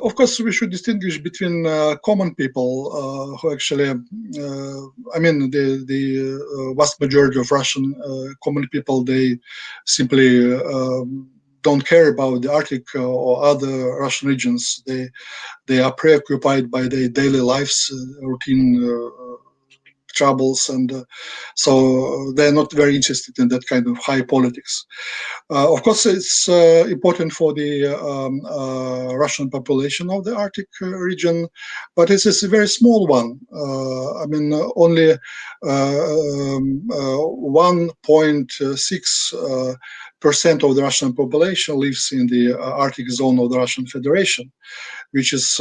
Of course, we should distinguish between common people who actually, the vast majority of Russian common people, they simply don't care about the Arctic or other Russian regions. They are preoccupied by their daily lives, routine troubles, and so they're not very interested in that kind of high politics. Of course, it's important for the Russian population of the Arctic region, but it is a very small one. Only 1.6% of the Russian population lives in the Arctic zone of the Russian Federation, which is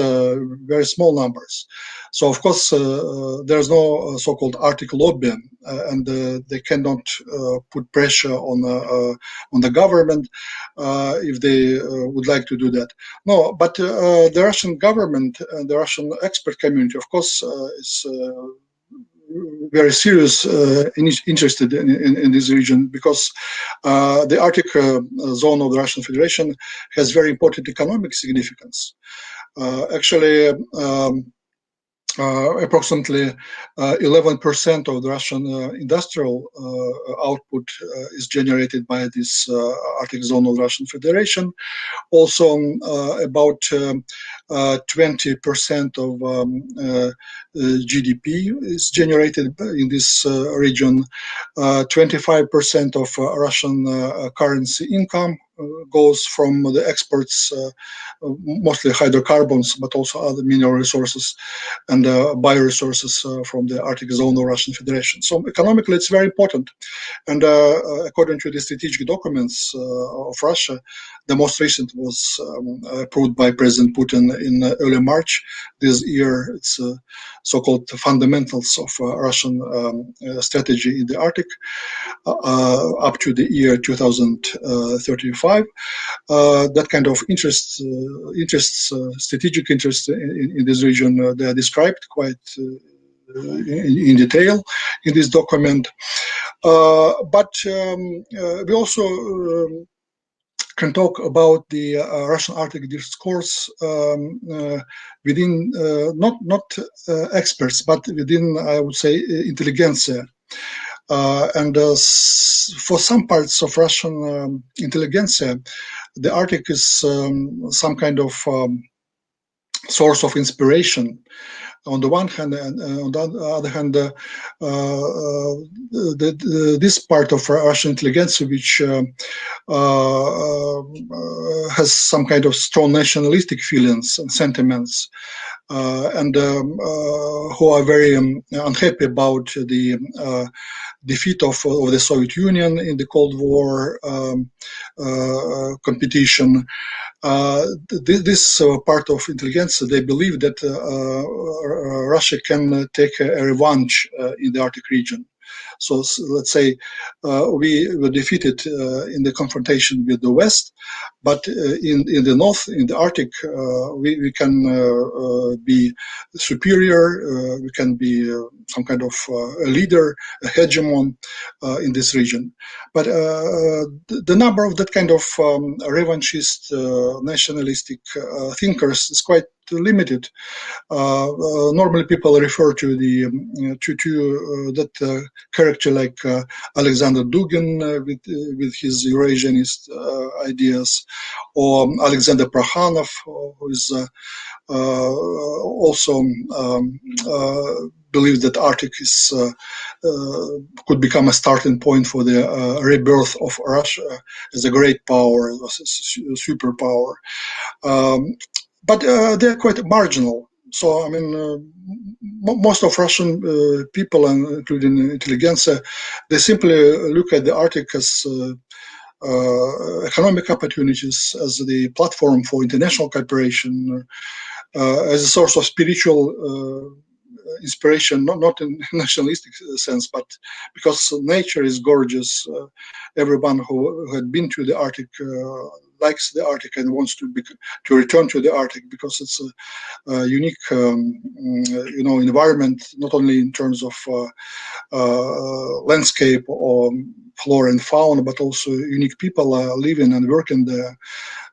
very small numbers. So, of course, there's no so-called Arctic lobby, and they cannot put pressure on the government if they would like to do that. No, but the Russian government and the Russian expert community, of course, is very serious interested in this region, because the Arctic zone of the Russian Federation has very important economic significance. Actually, approximately 11% of the Russian industrial output is generated by this Arctic zone of the Russian Federation. Also, about 20% of GDP is generated in this region. 25% of Russian currency income goes from the exports, mostly hydrocarbons, but also other mineral resources and bioresources from the Arctic zone of Russian Federation. So economically, it's very important. And according to the strategic documents of Russia, the most recent was approved by President Putin in early March this year. It's so-called fundamentals of Russian strategy in the Arctic up to the year 2035. That kind of strategic interests in this region, they are described quite in detail in this document. But we also can talk about the Russian Arctic discourse within not experts, but within, I would say, intelligentsia. And for some parts of Russian intelligentsia, the Arctic is some kind of source of inspiration on the one hand, and on the other hand, this part of Russian intelligentsia, which has some kind of strong nationalistic feelings and sentiments, and who are very unhappy about the defeat of the Soviet Union in the Cold War competition. This part of intelligentsia, they believe that Russia can take a revenge in the Arctic region. So let's say we were defeated in the confrontation with the West, but in the North, in the Arctic, we can be superior, we can be some kind of a leader, a hegemon in this region. But the number of that kind of revanchist, nationalistic thinkers is quite limited. Normally, people refer to the that character like Alexander Dugin with his Eurasianist ideas, or Alexander Prokhanov, who is also believes that Arctic is could become a starting point for the rebirth of Russia as a great power, as a superpower. But they're quite marginal. So, I mean, most of Russian people, and including intelligentsia, they simply look at the Arctic as economic opportunities, as the platform for international cooperation, as a source of spiritual inspiration, not in nationalistic sense, but because nature is gorgeous. Everyone who had been to the Arctic likes the Arctic and wants to return to the Arctic, because it's a unique, environment, not only in terms of landscape or flora and fauna, but also unique people living and working there.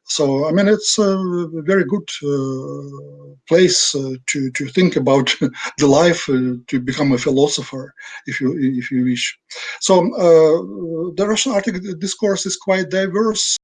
So I mean, it's a very good place to think about the life, to become a philosopher, if you wish. So the Russian Arctic discourse is quite diverse.